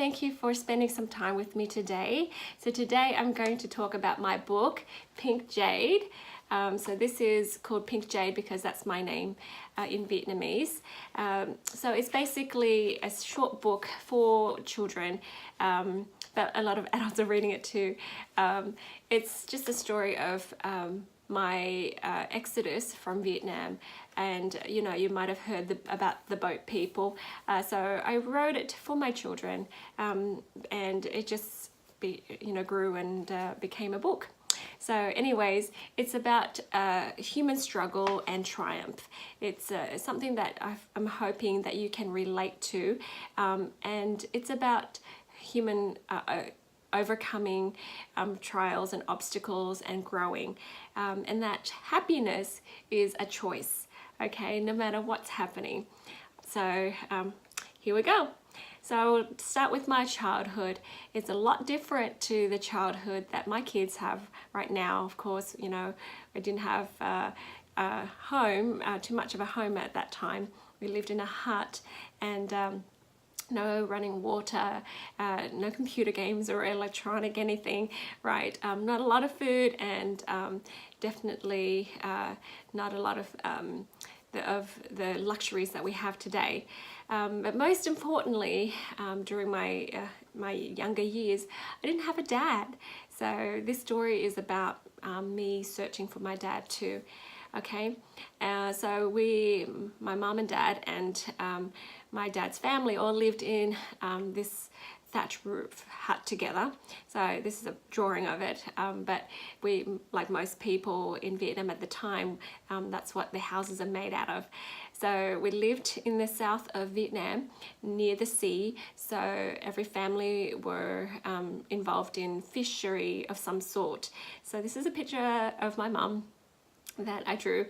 thank you for spending some time with me today. So today I'm going to talk about my book, Pink Jade. So this is called Pink Jade because that's my name in Vietnamese. So it's basically a short book for children, but a lot of adults are reading it too. It's just a story of my exodus from Vietnam, and you might have heard about the boat people. So I wrote it for my children, and it just grew and became a book. So anyways, it's about human struggle and triumph. It's something that I'm hoping that you can relate to, and it's about human overcoming trials and obstacles and growing, and that happiness is a choice, okay, no matter what's happening. So here we go. So I'll start with my childhood. It's a lot different to the childhood that my kids have right now. Of course, I didn't have a home, too much of a home at that time. We lived in a hut, and no running water, no computer games or electronic anything, right? Not a lot of food, and definitely not a lot of the luxuries that we have today. But most importantly, during my younger years, I didn't have a dad. So this story is about me searching for my dad too. Okay, so my mom and dad and my dad's family all lived in this thatch roof hut together. So this is a drawing of it, but we, like most people in Vietnam at the time, that's what the houses are made out of. So we lived in the south of Vietnam near the sea, so every family were involved in fishery of some sort. So this is a picture of my mum that I drew,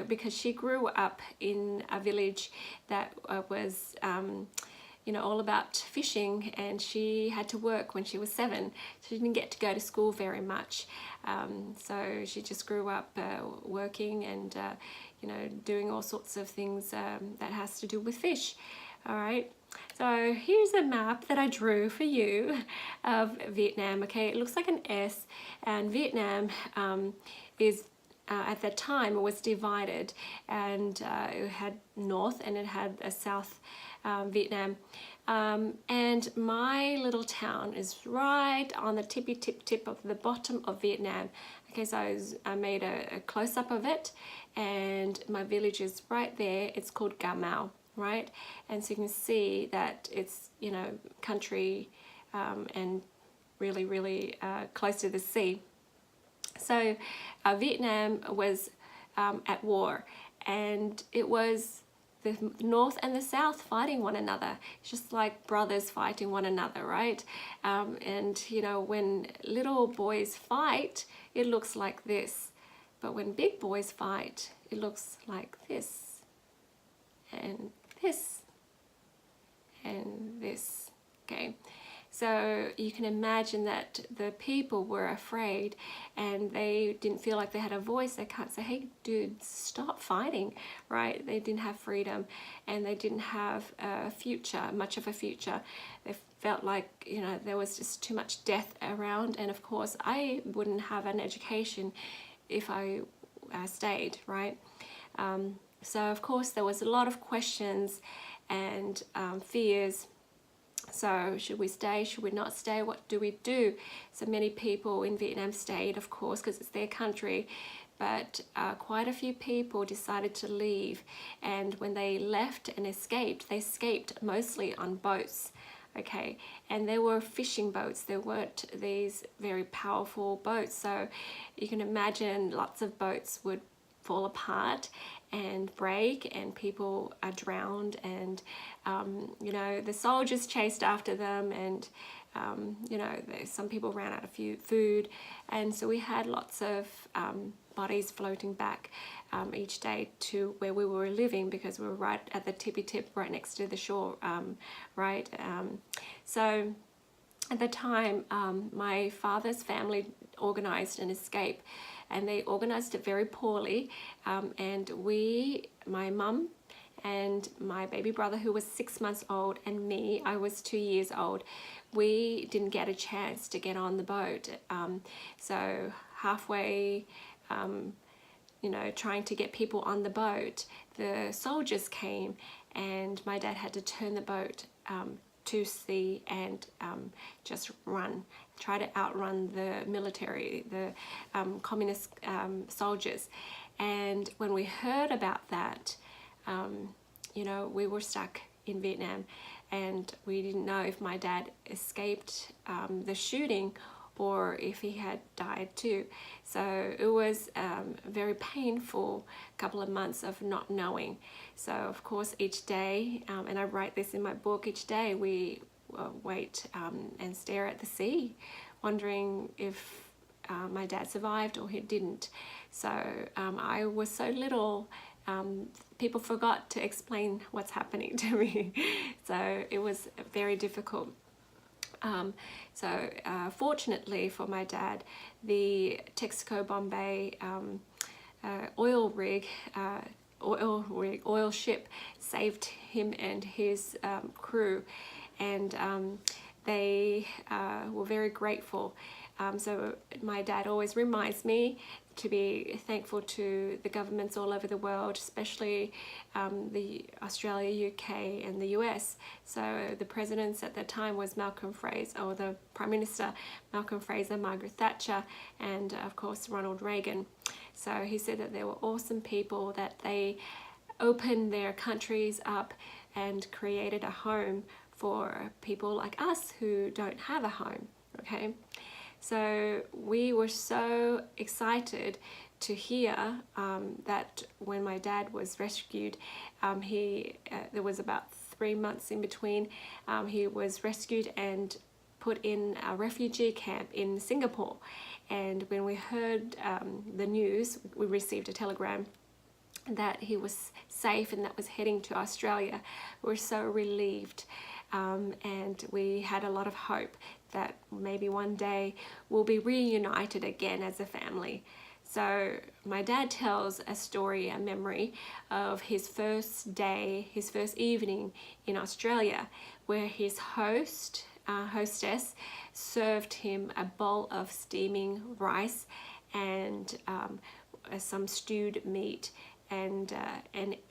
because she grew up in a village that was all about fishing, and she had to work when she was 7. She didn't get to go to school very much, so she just grew up working and doing all sorts of things that has to do with fish. All right, so here's a map that I drew for you of Vietnam. Okay, it looks like an S, and Vietnam is at that time it was divided, and it had North and it had a South Vietnam, and my little town is right on the tippy tip of the bottom of Vietnam. Okay, so I made a close-up of it, and my village is right there. It's called Cà Mau, right? And so you can see that it's country, and really close to the sea. So Vietnam was at war, and it was the North and the South fighting one another. It's just like brothers fighting one another, right? And when little boys fight, it looks like this. But when big boys fight, it looks like this, and this, and this, okay? So you can imagine that the people were afraid, and they didn't feel like they had a voice. They can't say, hey dudes, stop fighting, right? They didn't have freedom, and they didn't have a future, much of a future. They felt like, there was just too much death around, and of course I wouldn't have an education if I stayed, right? So of course there was a lot of questions and fears. So should we stay? Should we not stay? What do we do? So many people in Vietnam stayed, of course, because it's their country, but quite a few people decided to leave, and when they left and escaped, they escaped mostly on boats. Okay, and there were fishing boats. There weren't these very powerful boats, so you can imagine lots of boats would fall apart and break, and people are drowned, and the soldiers chased after them, and some people ran out of food, and so we had lots of bodies floating back each day to where we were living, because we were right at the tippy tip, right next to the shore, right? So at the time, my father's family organized an escape, and they organized it very poorly, and my mum and my baby brother, who was 6 months old, and me, I was 2 years old. We didn't get a chance to get on the boat. So halfway, you know, trying to get people on the boat, the soldiers came, and my dad had to turn the boat to sea and just try to outrun the military, the communist soldiers. And when we heard about that, you know, we were stuck in Vietnam, and we didn't know if my dad escaped the shooting or if he had died too. So it was a very painful couple of months of not knowing. So of course each day, and I write this in my book, each day we wait and stare at the sea, wondering if my dad survived or he didn't. So I was so little, people forgot to explain what's happening to me. So it was very difficult. Fortunately for my dad, the Texaco Bombay oil ship saved him and his crew, and they were very grateful. So my dad always reminds me to be thankful to the governments all over the world, especially the Australia, UK and the US. So the presidents at that time was Malcolm Fraser, or the Prime Minister Malcolm Fraser, Margaret Thatcher, and of course Ronald Reagan. So he said that they were awesome people, that they opened their countries up and created a home for people like us who don't have a home, okay? So we were so excited to hear that when my dad was rescued, there was about 3 months in between, he was rescued and put in a refugee camp in Singapore. And when we heard the news, we received a telegram that he was safe and that was heading to Australia. We were so relieved, and we had a lot of hope that maybe one day we'll be reunited again as a family. So my dad tells a story, a memory of his first day, his first evening in Australia, where his hostess served him a bowl of steaming rice and some stewed meat and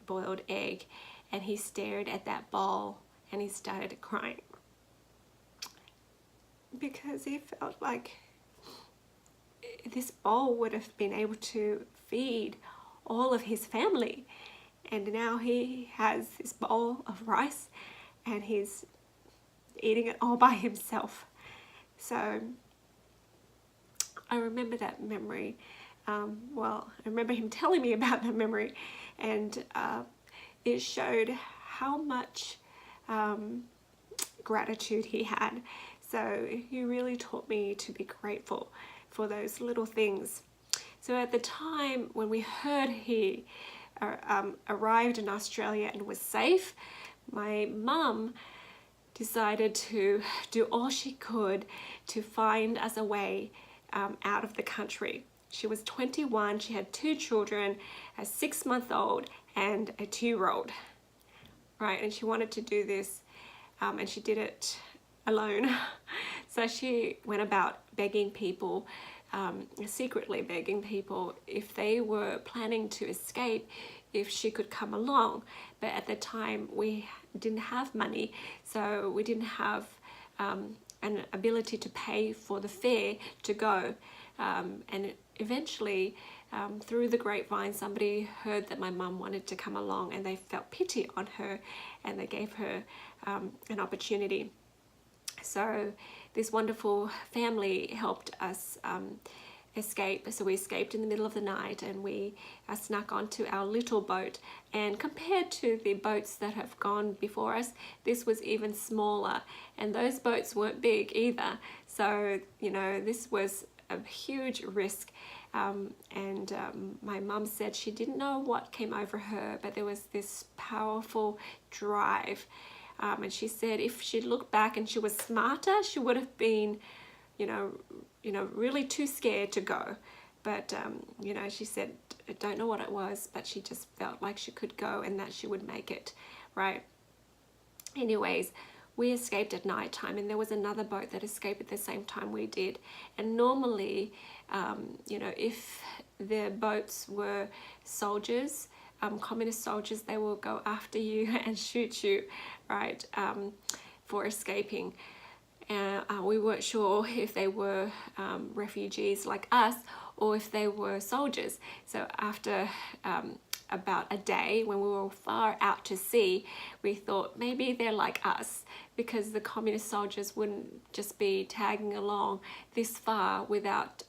boiled egg, and he stared at that bowl and he started crying because he felt like this bowl would have been able to feed all of his family, and now he has this bowl of rice and he's eating it all by himself. So I remember that memory. Well, I remember him telling me about that memory, and it showed how much gratitude he had. So he really taught me to be grateful for those little things. So at the time when we heard he arrived in Australia and was safe, my mum decided to do all she could to find us a way out of the country. She was 21, she had 2 children, a 6-month-old and a 2-year-old, right? And she wanted to do this, and she did it alone. So she went about begging people, secretly begging people if they were planning to escape, if she could come along. But at the time we didn't have money, so we didn't have an ability to pay for the fare to go. And eventually, through the grapevine, somebody heard that my mum wanted to come along, and they felt pity on her and they gave her an opportunity. So this wonderful family helped us escape. So we escaped in the middle of the night, and we snuck onto our little boat. And compared to the boats that have gone before us, this was even smaller, and those boats weren't big either. So, you know, this was a huge risk. My mum said she didn't know what came over her, but there was this powerful drive. And she said if she'd looked back and she was smarter, she would have been, you know, really too scared to go. but you know, she said, I don't know what it was, but she just felt like she could go and that she would make it, right? Anyways, we escaped at night time, and there was another boat that escaped at the same time we did. And normally, you know, if the boats were soldiers, communist soldiers, they will go after you and shoot you, right, for escaping. We weren't sure if they were refugees like us or if they were soldiers. So after about a day, when we were far out to sea, we thought maybe they're like us, because the communist soldiers wouldn't just be tagging along this far without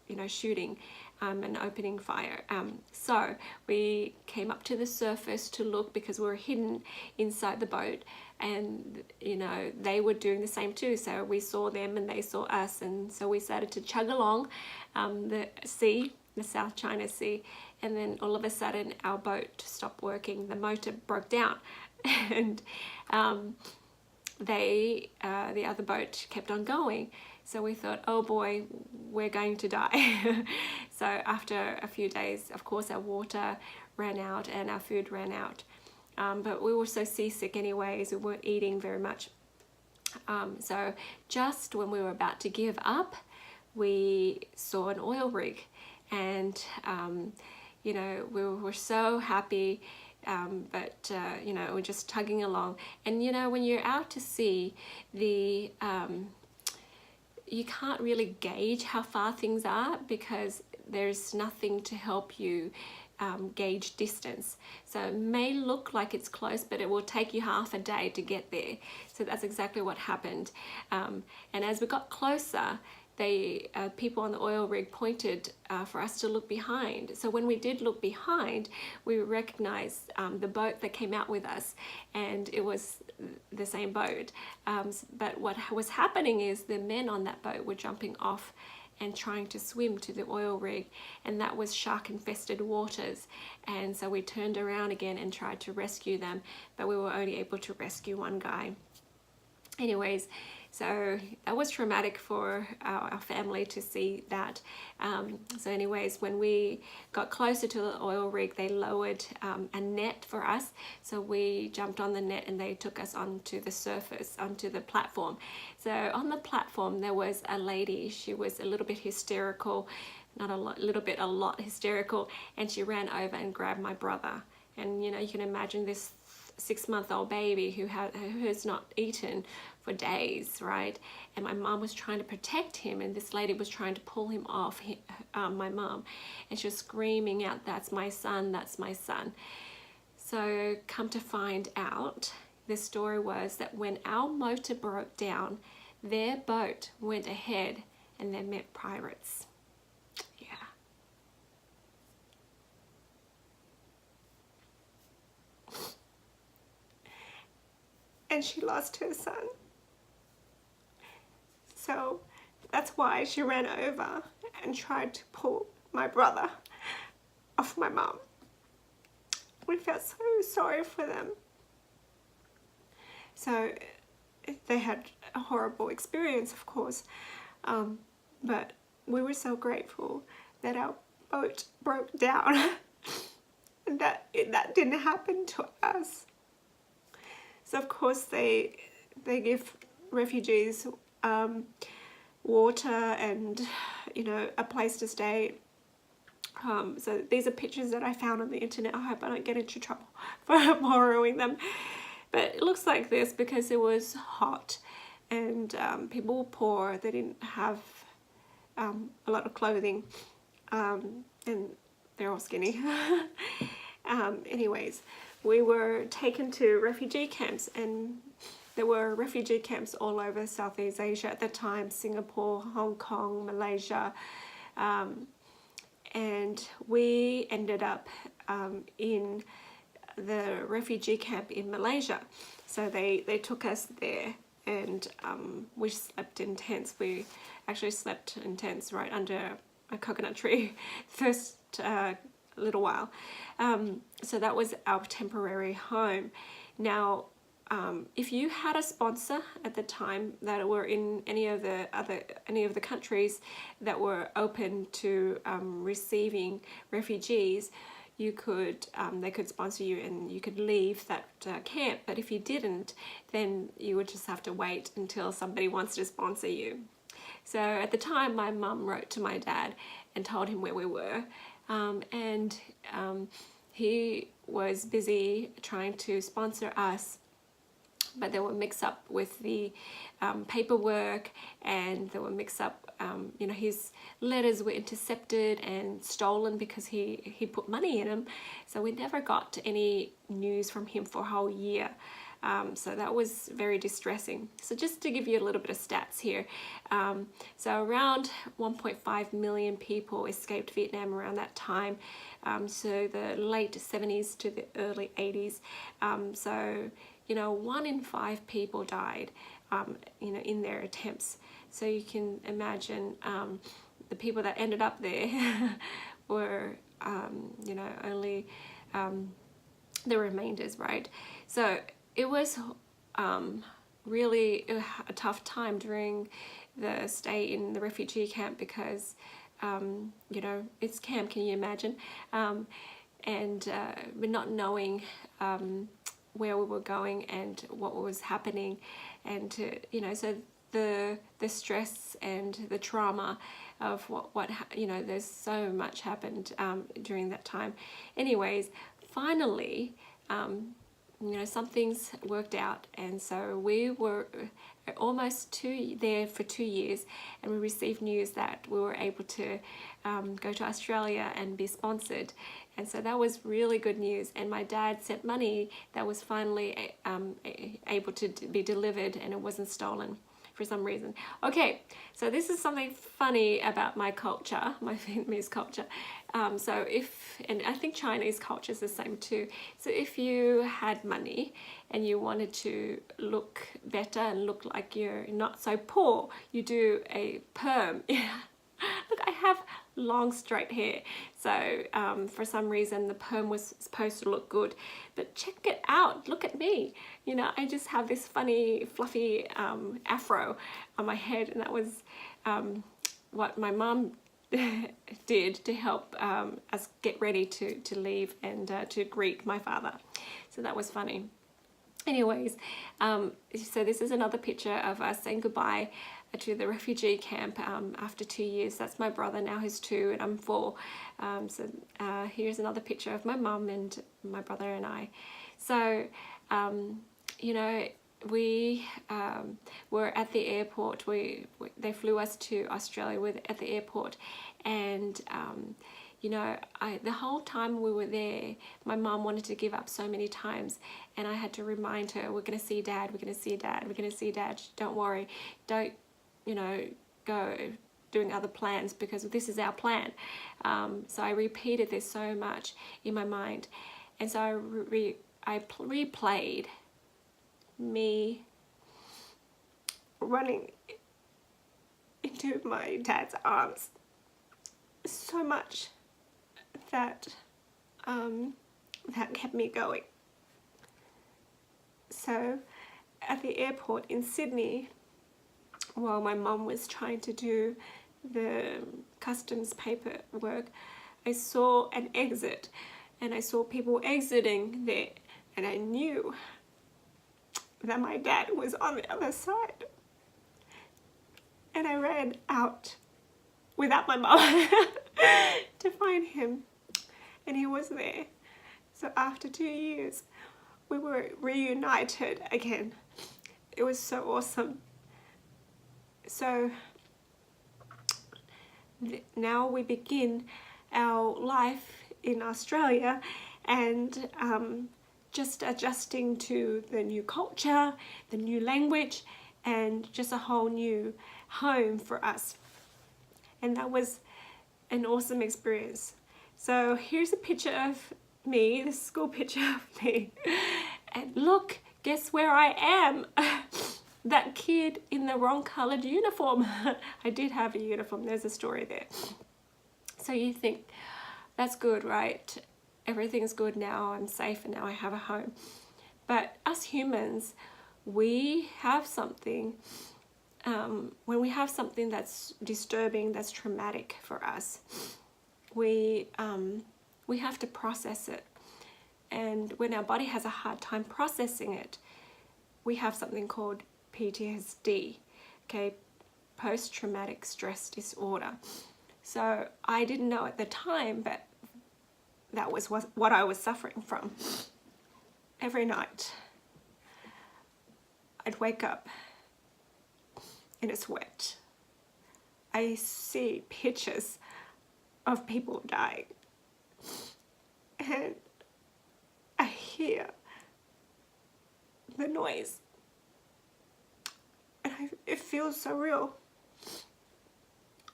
you know, shooting and opening fire. So we came up to the surface to look, because we were hidden inside the boat, and you know, they were doing the same too. So we saw them and they saw us, and so we started to chug along the sea, the South China Sea, and then all of a sudden our boat stopped working. The motor broke down, and the other boat kept on going. So we thought, oh boy, we're going to die. So after a few days, of course, our water ran out and our food ran out. But we were so seasick anyways, we weren't eating very much. So just when we were about to give up, we saw an oil rig, and you know, we were so happy. But you know, we're just tugging along. And you know, when you're out to sea, you can't really gauge how far things are, because there's nothing to help you gauge distance. So it may look like it's close, but it will take you half a day to get there. So that's exactly what happened. And as we got closer, people on the oil rig pointed for us to look behind. So when we did look behind, we recognized the boat that came out with us, and it was the same boat. But what was happening is the men on that boat were jumping off and trying to swim to the oil rig, and that was shark infested waters. And so we turned around again and tried to rescue them, but we were only able to rescue one guy. Anyways, so that was traumatic for our family to see that. So anyways, when we got closer to the oil rig, they lowered a net for us. So we jumped on the net and they took us onto the surface, onto the platform. So on the platform, there was a lady. She was a little bit hysterical, not a lot, a lot hysterical. And she ran over and grabbed my brother. And you know, you can imagine this 6-month-old baby who has not eaten for days, right? And my mom was trying to protect him, and this lady was trying to pull him off, my mom, and she was screaming out, "That's my son, that's my son." So come to find out, the story was that when our motor broke down, their boat went ahead and they met pirates. Yeah. And she lost her son. So that's why she ran over and tried to pull my brother off my mum. We felt so sorry for them. So they had a horrible experience, of course, but we were so grateful that our boat broke down and that didn't happen to us. So of course they give refugees water and, you know, a place to stay. So these are pictures that I found on the internet. I hope I don't get into trouble for borrowing them. But it looks like this because it was hot and people were poor. They didn't have a lot of clothing, and they're all skinny. Anyways, we were taken to refugee camps, and there were refugee camps all over Southeast Asia at the time, Singapore, Hong Kong, Malaysia, and we ended up in the refugee camp in Malaysia. So they took us there, and we slept in tents. We actually slept in tents right under a coconut tree first little while. So that was our temporary home. Now, if you had a sponsor at the time that were in any of the countries that were open to receiving refugees, you could they could sponsor you and you could leave that camp. But if you didn't, then you would just have to wait until somebody wants to sponsor you. So at the time, my mum wrote to my dad and told him where we were, and he was busy trying to sponsor us, but there were mix-up with the paperwork, and there were mix-up, you know, his letters were intercepted and stolen because he put money in them. So we never got any news from him for a whole year. So that was very distressing. So just to give you a little bit of stats here. So around 1.5 million people escaped Vietnam around that time. So the late 70s to the early 80s. So, you know, 1 in 5 people died, you know, in their attempts. So you can imagine the people that ended up there were, you know, only the remainders, right? So it was really a tough time during the stay in the refugee camp because, you know, it's camp, can you imagine? And we're not knowing where we were going and what was happening, and you know, so the stress and the trauma of what you know, there's so much happened during that time. Anyways, finally, you know, some things worked out, and so we were almost there for 2 years, and we received news that we were able to go to Australia and be sponsored. And so that was really good news, and my dad sent money that was finally able to be delivered, and it wasn't stolen for some reason. Okay, so this is something funny about my culture, my Vietnamese culture. So and I think Chinese culture is the same too. So if you had money and you wanted to look better and look like you're not so poor, you do a perm. Look, I have long straight hair, so for some reason the perm was supposed to look good, but check it out, look at me, you know, I just have this funny fluffy afro on my head, and that was what my mom did to help us get ready to leave and to greet my father. So that was funny. Anyways, so this is another picture of us saying goodbye to the refugee camp after 2 years. That's my brother, now he's 2 and I'm 4. So here's another picture of my mum and my brother and I. So, you know, we were at the airport. They flew us to Australia at the airport, and you know, the whole time we were there, my mum wanted to give up so many times, and I had to remind her, we're going to see Dad, we're going to see Dad, we're going to see Dad, don't worry, don't, you know, go doing other plans, because this is our plan. So I repeated this so much in my mind, and so I replayed me running into my dad's arms so much that that kept me going. So at the airport in Sydney, while my mum was trying to do the customs paperwork, I saw an exit, and I saw people exiting there, and I knew that my dad was on the other side. And I ran out without my mum to find him, and he was there. So after 2 years, we were reunited again. It was so awesome. So now we begin our life in Australia, and just adjusting to the new culture, the new language, and just a whole new home for us. And that was an awesome experience. So here's a picture of me, this school picture of me. And look, guess where I am? That kid in the wrong colored uniform. I did have a uniform, there's a story there. So you think, that's good, right? Everything's good now, I'm safe, and now I have a home. But us humans, we have something, when we have something that's disturbing, that's traumatic for us, we have to process it. And when our body has a hard time processing it, we have something called PTSD, okay, post-traumatic stress disorder. So I didn't know at the time, but that was what I was suffering from. Every night, I'd wake up in a sweat. I see pictures of people dying, and I hear the noise, and it feels so real.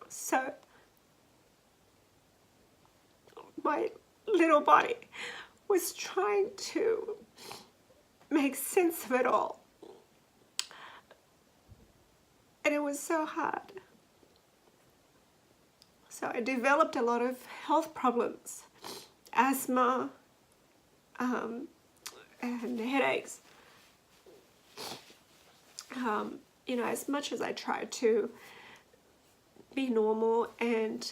So my little body was trying to make sense of it all, and it was so hard. So I developed a lot of health problems, asthma, and headaches. You know, as much as I tried to be normal and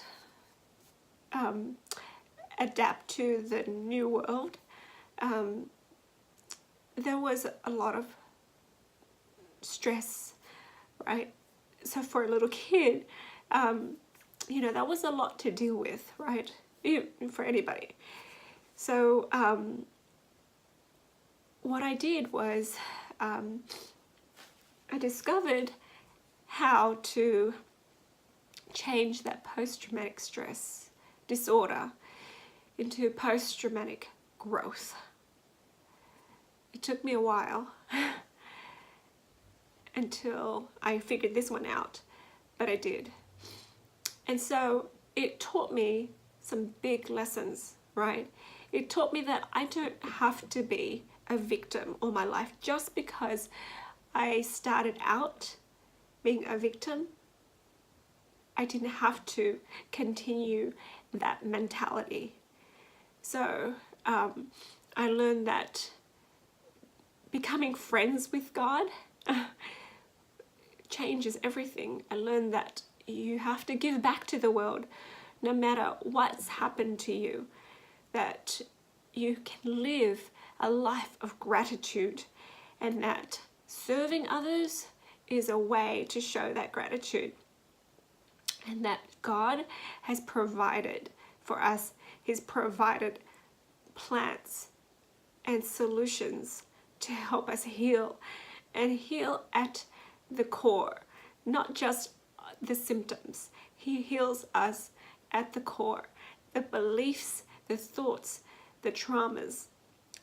adapt to the new world, there was a lot of stress, right? So for a little kid, you know, that was a lot to deal with, right? Even for anybody. So what I did was I discovered how to change that post-traumatic stress disorder into post-traumatic growth. It took me a while until I figured this one out, but I did. And so it taught me some big lessons, right? It taught me that I don't have to be a victim all my life. Just because I started out being a victim, I didn't have to continue that mentality. So I learned that becoming friends with God changes everything. I learned that you have to give back to the world no matter what's happened to you, that you can live a life of gratitude, and that serving others is a way to show that gratitude, and that God has provided for us. He's provided plants and solutions to help us heal, and heal at the core, not just the symptoms. He heals us at the core, the beliefs, the thoughts, the traumas.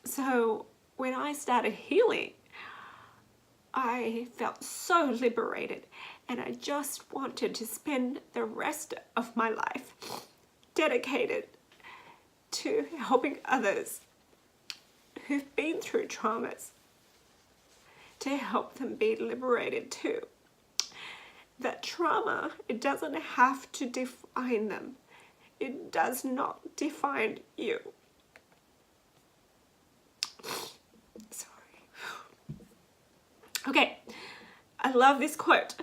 So when I started healing, I felt so liberated, and I just wanted to spend the rest of my life dedicated to helping others who've been through traumas, to help them be liberated too. That trauma, it doesn't have to define them. It does not define you. Sorry. Okay, I love this quote.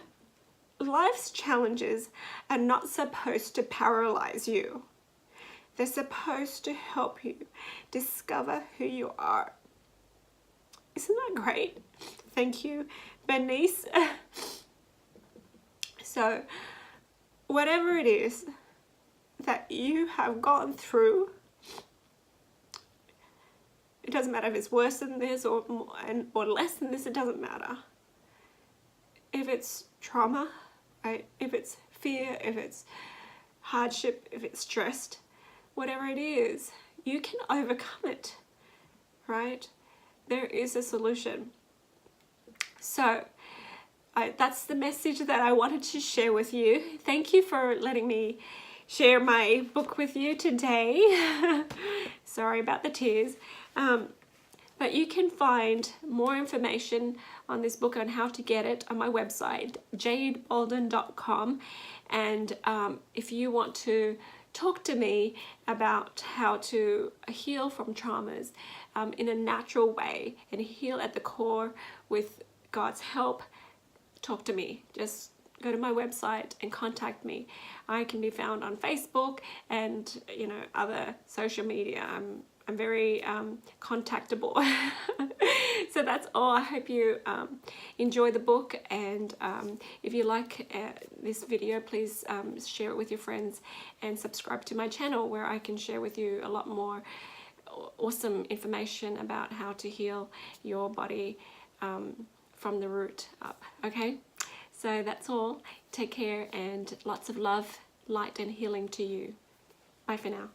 Life's challenges are not supposed to paralyze you. They're supposed to help you discover who you are. Isn't that great? Thank you, Bernice. So, whatever it is that you have gone through, it doesn't matter if it's worse than this or less than this, it doesn't matter. If it's trauma, right? If it's fear, if it's hardship, if it's stressed, whatever it is, you can overcome it, right? There is a solution. So that's the message that I wanted to share with you. Thank you for letting me share my book with you today. Sorry about the tears. But you can find more information on this book, on how to get it, on my website, jadebalden.com. And if you want to talk to me about how to heal from traumas in a natural way and heal at the core with God's help, talk to me. Just go to my website and contact me. I can be found on Facebook and, you know, other social media. I'm very contactable. So that's all. I hope you enjoy the book, and if you like this video, please share it with your friends and subscribe to my channel, where I can share with you a lot more awesome information about how to heal your body from the root up. Okay, so that's all. Take care, and lots of love, light and healing to you. Bye for now.